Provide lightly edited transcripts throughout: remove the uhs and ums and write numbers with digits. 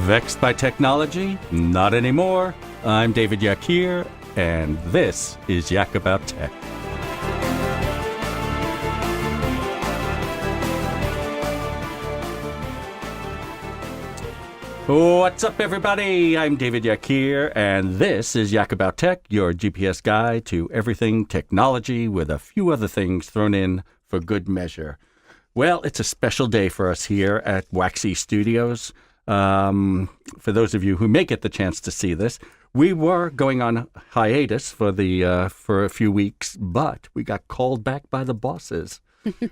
Vexed by technology? Not anymore. I'm David Yakir, and this is Yak About Tech. What's up, everybody? I'm David Yakir, and this is Yak About Tech, your GPS guide to everything technology with a few other things thrown in for good measure. Well, it's a special day for us here at Waxy Studios. For those of you who may get the chance to see this, we were going on hiatus for a few weeks, but we got called back by the bosses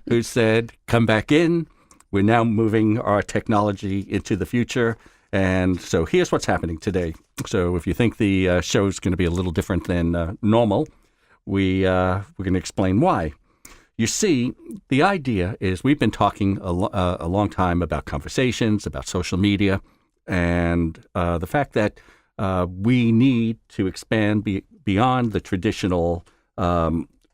who said, come back in. We're now moving our technology into the future. And so here's what's happening today. So if you think the show's going to be a little different than normal, we're going to explain why. You see, the idea is we've been talking a long time about conversations, about social media, and the fact that we need to expand beyond the traditional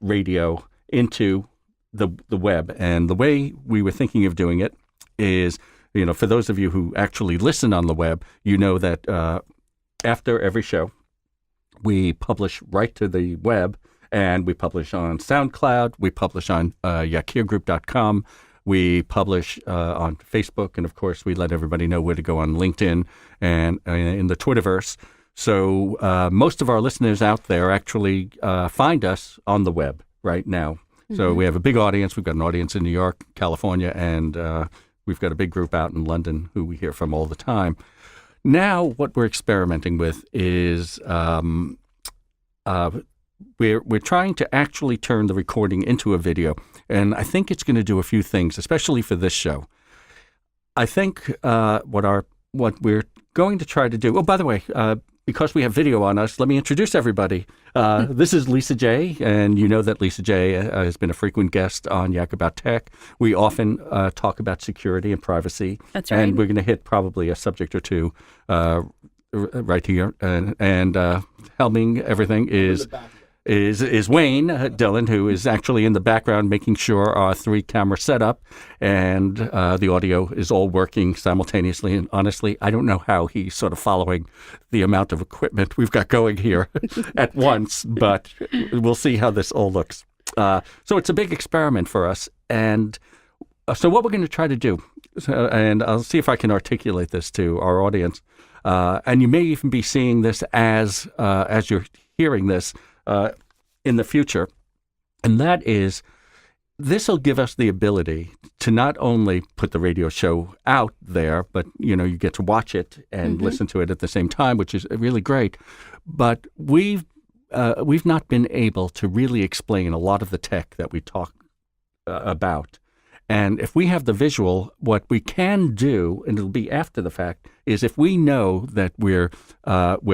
radio into the web. And the way we were thinking of doing it is, you know, for those of you who actually listen on the web, you know that after every show, we publish right to the web, and we publish on SoundCloud, we publish on yakirgroup.com, we publish on Facebook, and of course, we let everybody know where to go on LinkedIn and in the Twitterverse. So most of our listeners out there actually find us on the web right now. Mm-hmm. So we have a big audience. We've got an audience in New York, California, and we've got a big group out in London who we hear from all the time. Now, what we're experimenting with is we're trying to actually turn the recording into a video, and I think it's going to do a few things, especially for this show. I think what we're going to try to do. Oh, by the way, because we have video on us, let me introduce everybody. This is Lisa J., and you know that Lisa J. Has been a frequent guest on Yak About Tech. We often talk about security and privacy. That's right. And we're going to hit probably a subject or two right here. And helming everything is Wayne Dillon, who is actually in the background making sure our 3-camera setup and the audio is all working simultaneously. And honestly, I don't know how he's sort of following the amount of equipment we've got going here at once, but we'll see how this all looks. So it's a big experiment for us. And so what we're going to try to do, and I'll see if I can articulate this to our audience, and you may even be seeing this as you're hearing this, in the future, and that is, this will give us the ability to not only put the radio show out there, but you get to watch it and listen to it at the same time, which is really great. But we've not been able to really explain a lot of the tech that we talk about. And if we have the visual, what we can do, and it'll be after the fact, is if we know that we're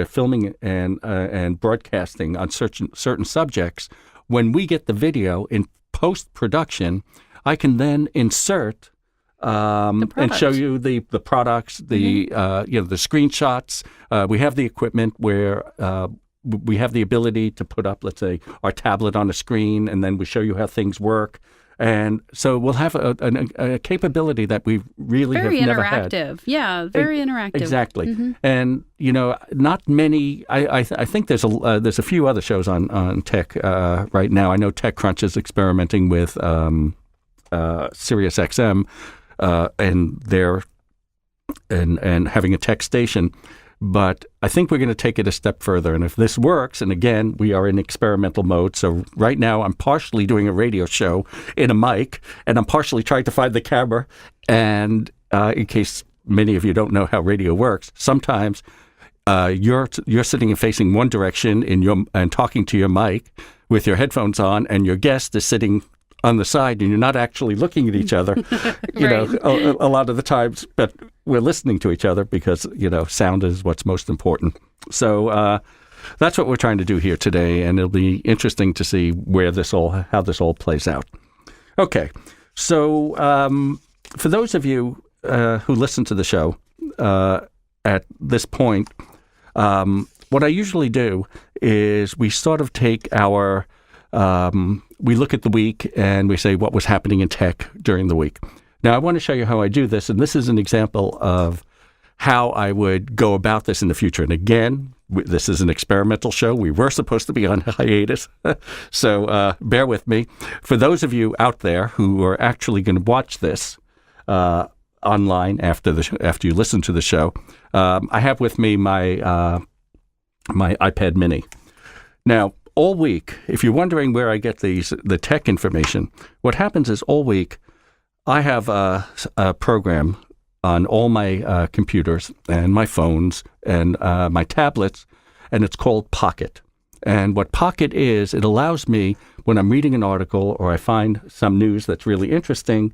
filming and broadcasting on certain subjects, when we get the video in post-production, I can then insert and show you the products, the screenshots. We have the equipment where we have the ability to put up, let's say, our tablet on a screen, and then we show you how things work. And so we'll have a capability that we really have never had. Very interactive. Yeah, very interactive. Exactly. Mm-hmm. And, not many, I think there's a few other shows on tech right now. I know TechCrunch is experimenting with Sirius XM and having a tech station. But I think we're going to take it a step further. And if this works, and again, we are in experimental mode. So right now I'm partially doing a radio show in a mic, and I'm partially trying to find the camera. And in case many of you don't know how radio works, sometimes you're sitting and facing one direction and talking to your mic with your headphones on, and your guest is sitting on the side, and you're not actually looking at each other, a lot of the times, but we're listening to each other because, sound is what's most important. So that's what we're trying to do here today, and it'll be interesting to see how this all plays out. Okay, so for those of you who listen to the show at this point, what I usually do is we sort of take our we look at the week and we say what was happening in tech during the week. Now, I want to show you how I do this, and this is an example of how I would go about this in the future. And again, this is an experimental show. We were supposed to be on hiatus, so bear with me. For those of you out there who are actually going to watch this online after you listen to the show, I have with me my my iPad Mini. Now, all week, if you're wondering where I get the tech information, what happens is all week I have a program on all my computers and my phones and my tablets, and it's called Pocket. And what Pocket is, it allows me, when I'm reading an article or I find some news that's really interesting,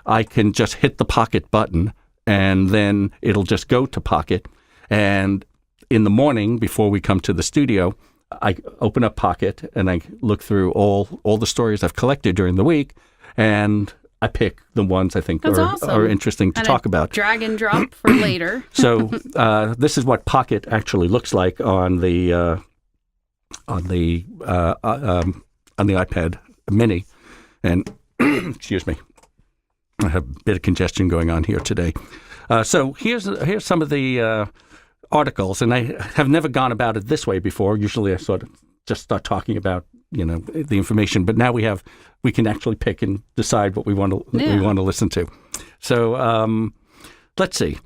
I can just hit the Pocket button, and then it'll just go to Pocket. And in the morning, before we come to the studio, I open up Pocket and I look through all the stories I've collected during the week, and I pick the ones I think are interesting to talk about. Drag and drop for later. So this is what Pocket actually looks like on the iPad Mini, and excuse me, I have a bit of congestion going on here today. So here's some of the articles, and I have never gone about it this way before. Usually I sort of just start talking about the information, but now we can actually pick and decide what we want to listen to. So let's see.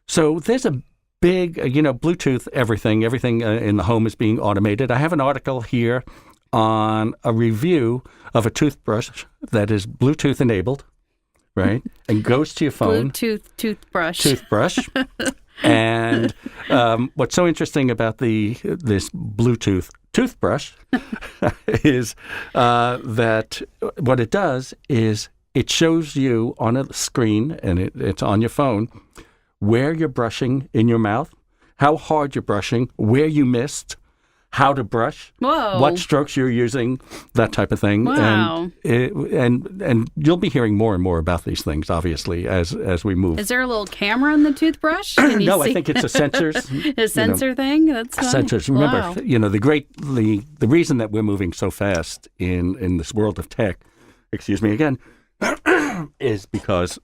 So there's a big Bluetooth everything in the home is being automated. I have an article here on a review of a toothbrush that is Bluetooth enabled, right, and goes to your phone. Bluetooth Toothbrush. And what's so interesting about this Bluetooth toothbrush is that what it does is it shows you on a screen, and it's on your phone, where you're brushing in your mouth, how hard you're brushing, where you missed, how to brush, Whoa. what strokes you're using, that type of thing. Wow. And you'll be hearing more and more about these things, obviously, as we move. Is there a little camera in the toothbrush? No, I think it's a sensors. A sensor thing? That's fun. Sensors. Remember, Wow. the reason that we're moving so fast in this world of tech, excuse me again, is because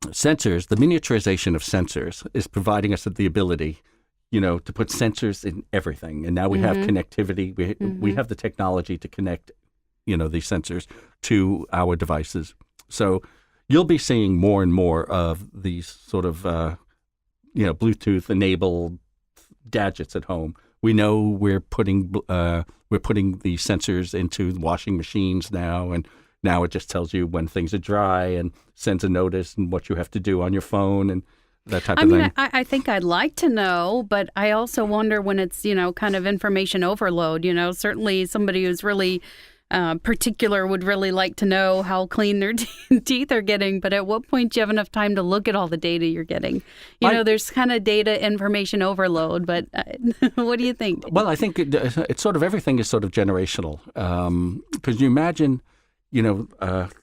sensors, the miniaturization of sensors, is providing us the ability to put sensors in everything. And now we have connectivity. We have the technology to connect, these sensors to our devices. So you'll be seeing more and more of these sort of, Bluetooth-enabled gadgets at home. We know we're putting the sensors into washing machines now, and now it just tells you when things are dry and sends a notice and what you have to do on your phone and that type of thing. I think I'd like to know, but I also wonder when it's, kind of information overload. Certainly somebody who's really particular would really like to know how clean their teeth are getting. But at what point do you have enough time to look at all the data you're getting? There's kind of data information overload, but what do you think? Well, I think it's sort of everything is sort of generational. Because you imagine,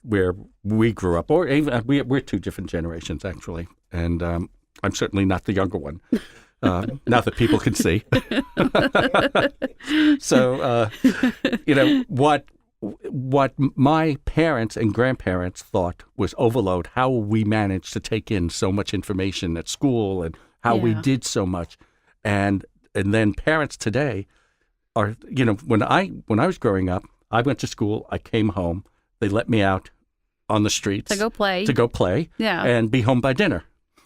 where we grew up, or even, we're two different generations, actually. And I'm certainly not the younger one, now that people can see. So, what my parents and grandparents thought was overload, how we managed to take in so much information at school and how we did so much. And then parents today are, when I was growing up, I went to school, I came home, they let me out on the streets. To go play. Yeah. And be home by dinner.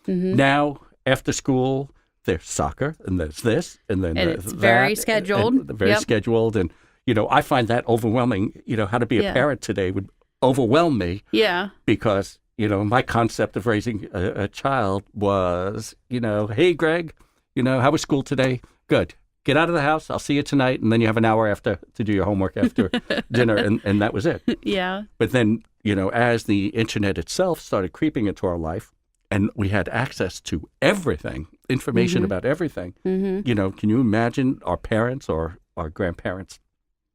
Mm-hmm. Now, after school, there's soccer, and there's this, and then it's very scheduled. And very scheduled. And, I find that overwhelming. How to be a parent today would overwhelm me. Yeah. Because, my concept of raising a child was, hey, Greg, how was school today? Good. Get out of the house. I'll see you tonight. And then you have an hour after to do your homework after dinner. And that was it. Yeah. But then, as the internet itself started creeping into our life, and we had access to everything, information about everything. Mm-hmm. Can you imagine our parents or our grandparents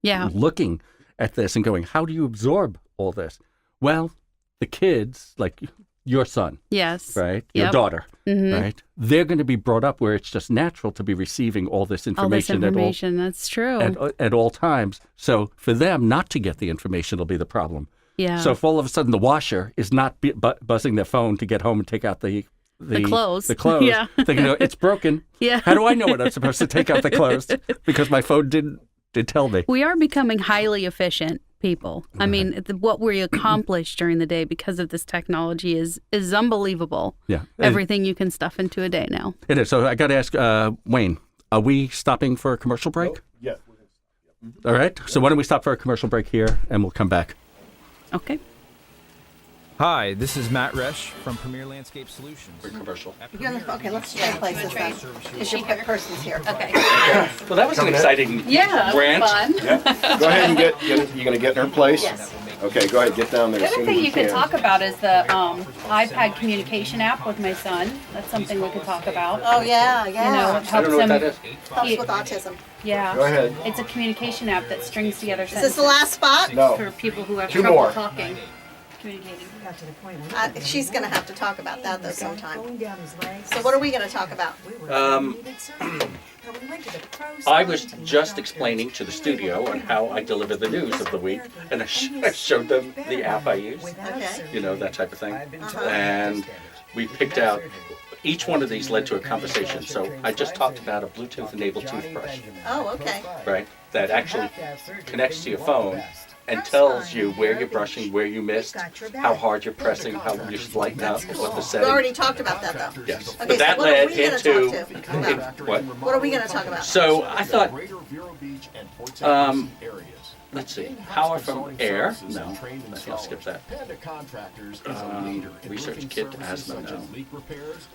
looking at this and going, how do you absorb all this? Well, the kids, like your son, yes, right, your daughter, right, they're going to be brought up where it's just natural to be receiving all this information. That's true. At all times. So for them not to get the information will be the problem. Yeah. So if all of a sudden the washer is not buzzing their phone to get home and take out the the clothes. The clothes. Yeah. Thinking, it's broken. Yeah. How do I know when I'm supposed to take out the clothes? Because my phone did tell me. We are becoming highly efficient people. I mean, what we accomplish during the day because of this technology is unbelievable. Yeah. Everything you can stuff into a day now. It is. So I got to ask, Wayne, are we stopping for a commercial break? Yeah. All right. So why don't we stop for a commercial break here, and we'll come back. Okay. Hi, this is Matt Resch from Premier Landscape Solutions. Commercial. Okay, let's trade places then. Because your person's here. Okay. Well, that was an exciting rant. Fun. Go ahead and get it. You gonna get in her place? Yes. Okay, go ahead, get down there. The as other soon as thing you can. could talk about is the iPad communication app with my son. That's something we could talk about. Oh, yeah, You know, yeah. it I don't know what that is. Helps with autism. Yeah. Go ahead. It's a communication app that strings together Is this sentences the last spot? No. for people who have Two trouble more. talking, communicating. She's going to have to talk about that, though, sometime. So what are we going to talk about? I was just explaining to the studio on how I deliver the news of the week, and I showed them the app I use, Okay. you know, that type of thing. And we picked out, each one of these led to a conversation. So I just talked about a Bluetooth-enabled toothbrush, Oh, okay. right, that actually connects to your phone and tells you where you're brushing, where you missed, how hard you're pressing, how you should lighten up, what the We setting. already talked about that, though. Yes, Okay, but so that what are led we gonna into talk to what? What are we going to talk about? So I thought, let's see, power from air. No, I think I'll skip that. Research kit asthma. No.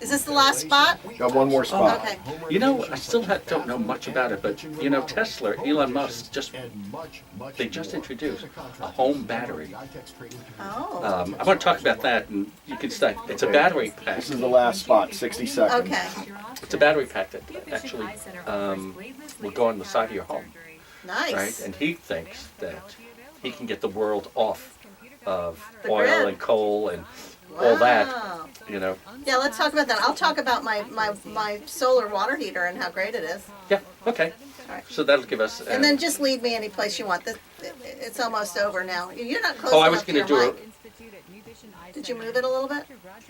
Is this the last spot? Got one more spot. Okay. You know, I still don't know much about it, but you know, Tesla, Elon Musk, they just introduced a home battery. Oh. I want to talk about that, and you can start. It's a battery pack. This is the last spot, 60 seconds. Okay. It's a battery pack that actually will go on the side of your home, right? Nice. And he thinks that he can get the world off of The oil grid. and coal and all that. Wow. You know. Yeah, let's talk about that. I'll talk about my solar water heater and how great it is. Yeah. Okay. All right. So that'll give us. And then just lead me any place you want. It's almost over now. You're not close Oh, I enough was to going your to do mic. Did you move it a little bit?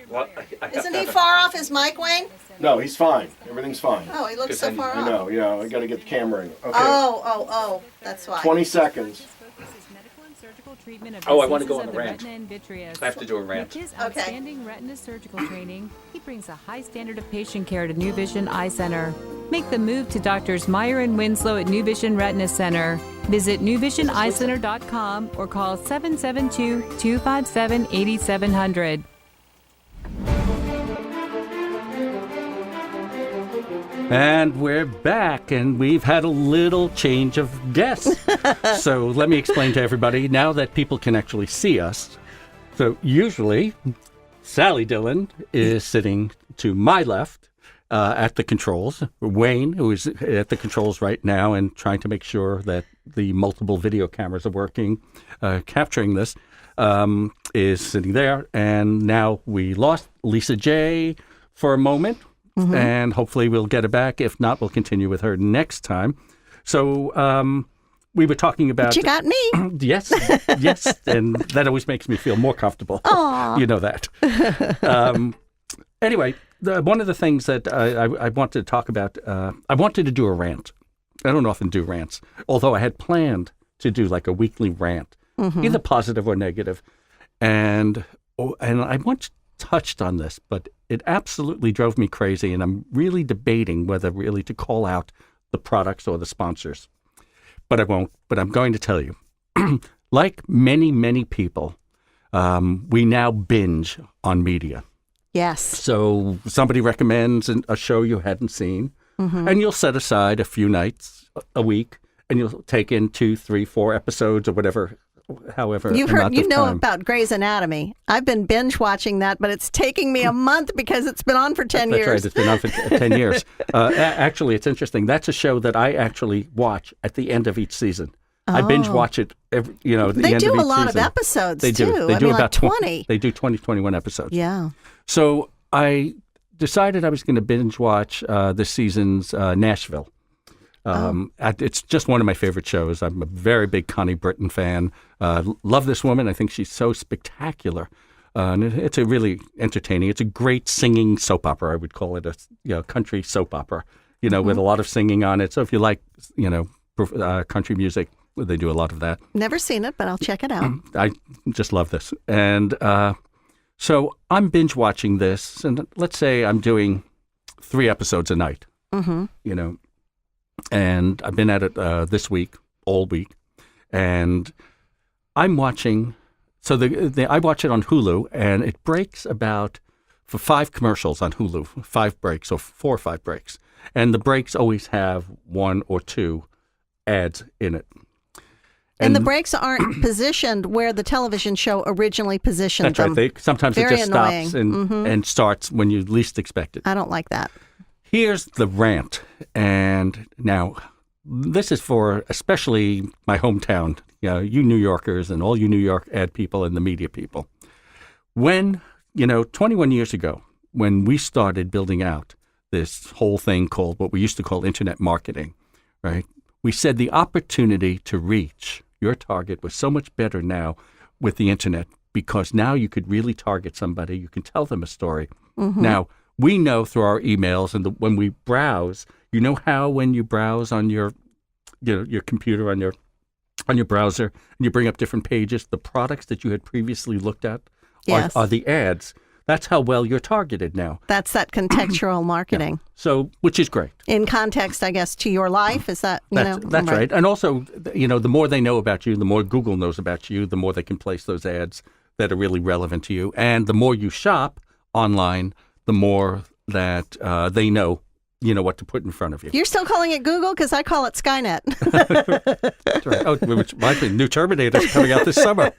Well, I have Isn't to he have far off his mic, Wayne? No, he's fine. Everything's fine. Oh, he looks Because so then far You off. know, I got to get the camera in. Okay. Oh, that's why. 20 seconds. Oh, I want to go on a rant. I have to do a rant. With his Okay. outstanding retina surgical training, he brings a high standard of patient care to New Vision Eye Center. Make the move to Doctors Meyer and Winslow at New Vision Retina Center. Visit newvisioneyecenter.com or call 772-257-8700. And we're back, and we've had a little change of guests. So let me explain to everybody, now that people can actually see us. So usually, Sally Dillon is sitting to my left at the controls. Wayne, who is at the controls right now and trying to make sure that the multiple video cameras are working, capturing this, is sitting there. And now we lost Lisa J for a moment. And hopefully we'll get her back. If not, we'll continue with her next time. So we were talking about... But you got me. Yes, yes. And that always makes me feel more comfortable. Aw. You know that. Anyway, one of the things that I wanted to talk about, I wanted to do a rant. I don't often do rants, although I had planned to do like a weekly rant, either positive or negative. And I once touched on this, but it absolutely drove me crazy, and I'm really debating whether really to call out the products or the sponsors. But I won't. But I'm going to tell you, like many, many people, we now binge on media. Yes. So somebody recommends a show you hadn't seen, and you'll set aside a few nights a week, and you'll take in 2, 3, 4 episodes or whatever, however You've amount heard, of know time. about Grey's Anatomy. I've been binge watching that, but it's taking me a month because it's been on for 10 That's years. right. It's been on for 10 years. Actually, it's interesting. That's a show that I actually watch at the end of each season. I binge watch it every, at the They end do of each a lot season. of episodes, They do. too. They I do mean, about like 20. They do 21 episodes. Yeah. So I decided I was going to binge watch this season's Nashville. It's just one of my favorite shows. I'm a very big Connie Britton fan. Love this woman. I think she's so spectacular. And it's a really entertaining. It's a great singing soap opera. I would call it a country soap opera, with a lot of singing on it. So if you like, country music, they do a lot of that. Never seen it, but I'll check it out. I just love this. And so I'm binge watching this, and let's say I'm doing 3 episodes a night, and I've been at it this week, all week, and I'm watching. So I watch it on Hulu, and it breaks for 5 commercials on Hulu, 5 breaks, or 4 or 5 breaks. And the breaks always have 1 or 2 ads in it. And the breaks aren't positioned where the television show originally positioned them. That's right. Sometimes Very it just annoying. stops and starts when you least expect it. I don't like that. Here's the rant. And now, this is for especially my hometown, you New Yorkers and all you New York ad people and the media people. When, 21 years ago, when we started building out this whole thing called what we used to call internet marketing, right? We said the opportunity to reach your target was so much better now with the internet because now you could really target somebody. You can tell them a story. Mm-hmm. Now, we know through our emails and when we browse, how when you browse on your computer, on your browser, and you bring up different pages, the products that you had previously looked at are the ads. That's how well you're targeted now. That's that contextual marketing. Yeah. So, which is great. In context, I guess, to your life, is that, That's right. And also, the more they know about you, the more Google knows about you, the more they can place those ads that are really relevant to you. And the more you shop online, the more that they know, what to put in front of you. You're still calling it Google? Because I call it Skynet. That's right. Oh, which might be new Terminator's coming out this summer.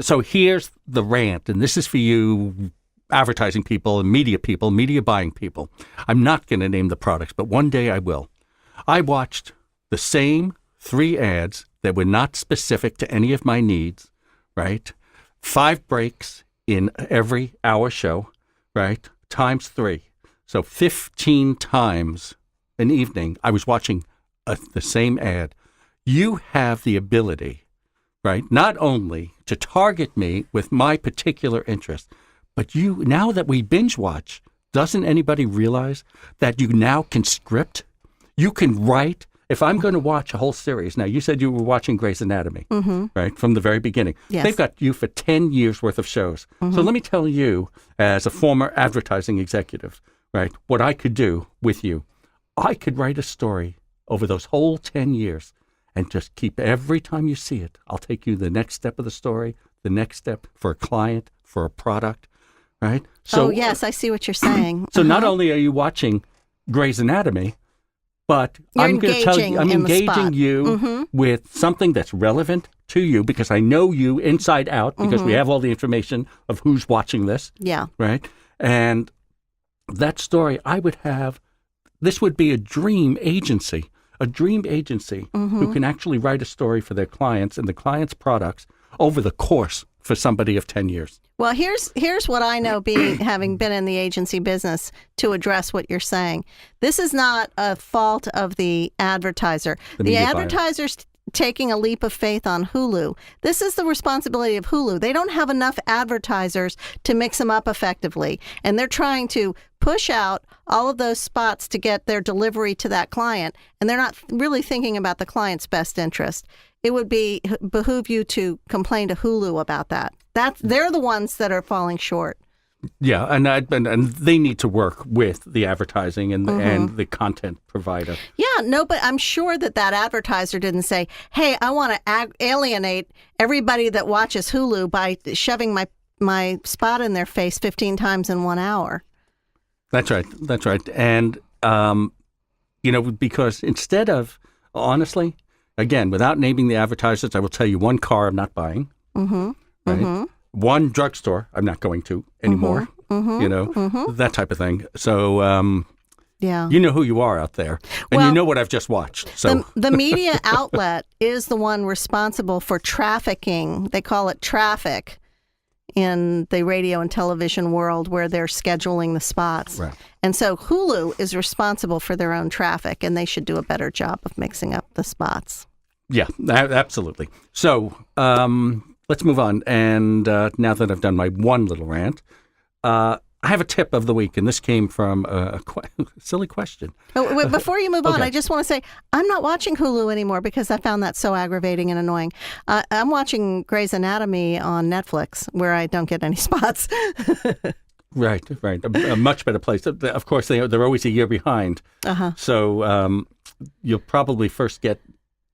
So here's the rant, and this is for you advertising people and media buying people. I'm not going to name the products, but one day I will. I watched the same 3 ads that were not specific to any of my needs, right? 5 breaks in every hour show, right? Times 3. So 15 times an evening, I was watching the same ad. You have the ability, right, not only to target me with my particular interest, but now that we binge watch, doesn't anybody realize that you now can script? You can write. If I'm going to watch a whole series, now you said you were watching Grey's Anatomy, right, from the very beginning. Yes. They've got you for 10 years worth of shows. So let me tell you, as a former advertising executive, right, what I could do with you. I could write a story over those whole 10 years and just keep every time you see it, I'll take you the next step of the story, the next step for a client, for a product, right? So, yes, I see what you're saying. So not only are you watching Grey's Anatomy, but I'm going to tell you, I'm engaging you with something that's relevant to you because I know you inside out because we have all the information of who's watching this. Yeah. Right? And that story, this would be a dream agency who can actually write a story for their clients and the clients' products over the course for somebody of 10 years. Well, here's what I know, having been in the agency business, to address what you're saying. This is not a fault of the advertiser. The advertiser's taking a leap of faith on Hulu. This is the responsibility of Hulu. They don't have enough advertisers to mix them up effectively, and they're trying to push out all of those spots to get their delivery to that client, and they're not really thinking about the client's best interest. It would behoove you to complain to Hulu about that. They're the ones that are falling short. Yeah, and they need to work with the advertising and the content provider. Yeah, no, but I'm sure that advertiser didn't say, "Hey, I want to alienate everybody that watches Hulu by shoving my spot in their face 15 times in 1 hour." That's right. And because instead of, honestly, again, without naming the advertisers, I will tell you one car I'm not buying. Right? One drugstore I'm not going to anymore. That type of thing. So, yeah, you know who you are out there, and you know what I've just watched. So the media outlet is the one responsible for trafficking. They call it traffic in the radio and television world, where they're scheduling the spots. Right. And so Hulu is responsible for their own traffic, and they should do a better job of mixing up the spots. Yeah, absolutely. So let's let's move on. And now that I've done my one little rant, I have a tip of the week, and this came from a silly question. Oh, wait, before you move on, Okay. I just want to say I'm not watching Hulu anymore because I found that so aggravating and annoying. I'm watching Grey's Anatomy on Netflix, where I don't get any spots. Right. A much better place. Of course, they're always a year behind. Uh-huh. So you'll probably first get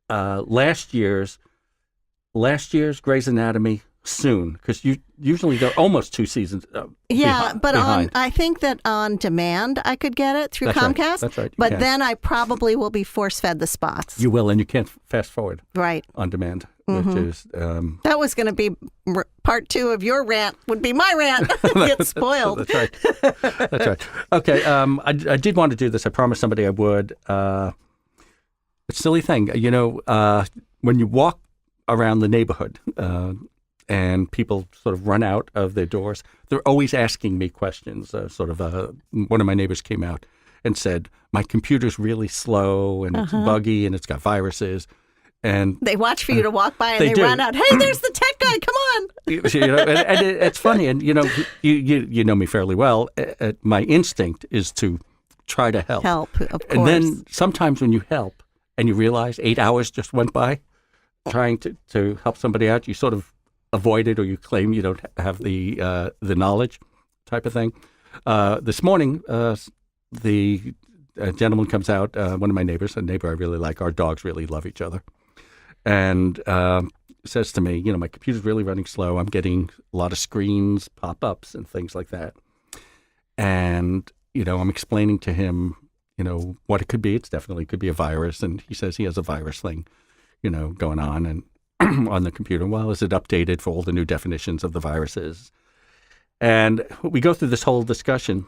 last year's Grey's Anatomy soon, because usually they're almost 2 seasons. Yeah, but behind. I think that on demand I could get it through That's right. Comcast. That's right. You But can. then I probably will be force fed the spots. You will, and you can't fast forward Right. on demand, which is That was going to be part 2 of your rant. Would be my rant. Get spoiled. That's right. That's right. Okay. I did want to do this. I promised somebody I would. It's a silly thing, when you walk around the neighborhood. And people sort of run out of their doors. They're always asking me questions. One of my neighbors came out and said, my computer's really slow and it's buggy and it's got viruses. And They watch for you to walk by and They they do. run out. Hey, there's the tech guy. Come on. it's funny. And, you know me fairly well. My instinct is to try to help. Help, of course. And then sometimes when you help and you realize 8 hours just went by trying to help somebody out, you sort of avoid it, or you claim you don't have the knowledge, type of thing. This morning, the gentleman comes out, one of my neighbors, a neighbor I really like. Our dogs really love each other, and says to me, my computer's really running slow. I'm getting a lot of screens, pop-ups, and things like that. And I'm explaining to him, what it could be. It's definitely could be a virus, and he says he has a virus thing, going on, and on the computer. Well, is it updated for all the new definitions of the viruses? And we go through this whole discussion,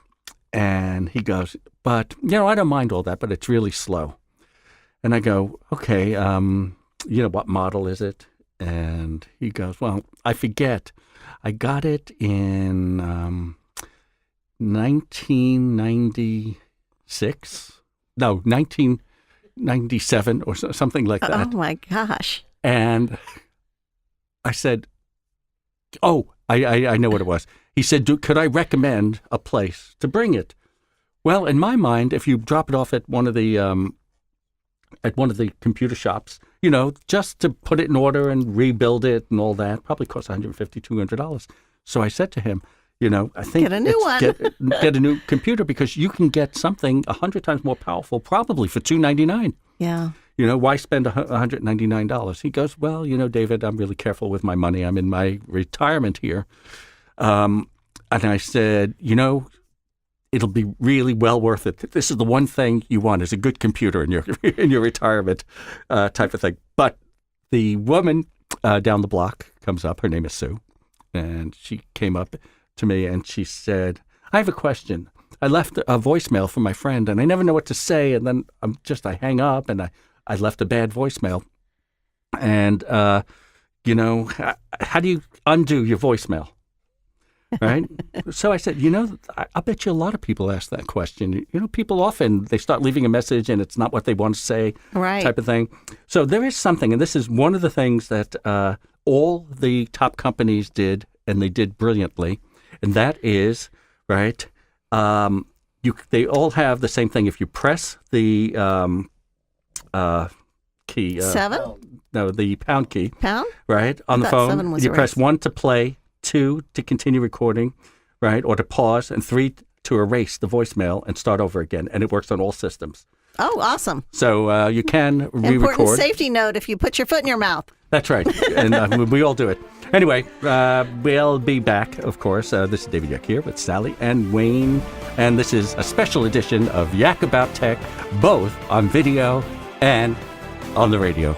and he goes, but, I don't mind all that, but it's really slow. And I go, okay, what model is it? And he goes, well, I forget. I got it in 1996. No, 1997 or something like that. Oh, my gosh. And I said, oh, I know what it was. He said, could I recommend a place to bring it? Well, in my mind, if you drop it off at one of the computer shops, just to put it in order and rebuild it and all that, probably costs $150, $200. So I said to him, I think Get a new one. Get a new computer, because you can get something 100 times more powerful, probably for $299. Yeah. Why spend $199? He goes, well, David, I'm really careful with my money. I'm in my retirement here. And I said, it'll be really well worth it. This is the one thing you want, is a good computer in your retirement, type of thing. But the woman down the block comes up. Her name is Sue. And she came up to me and she said, I have a question. I left a voicemail for my friend and I never know what to say. And then I hang up and I left a bad voicemail. And, how do you undo your voicemail? Right? So I said, I bet you a lot of people ask that question. People often, they start leaving a message and it's not what they want to say, Right. type of thing. So there is something, and this is one of the things that all the top companies did, and they did brilliantly, and that is, right, they all have the same thing. If you press the key. 7? No, the pound key. Pound? Right, on I the thought 7 phone. was You press erased. 1 to play, 2 to continue recording, right, or to pause, and 3 to erase the voicemail and start over again. And it works on all systems. Oh, awesome. So you can Important re-record. safety note if you put your foot in your mouth. That's right. And we all do it. Anyway, we'll be back, of course. This is David Yak here with Sally and Wayne. And this is a special edition of Yak About Tech, both on video and on the radio.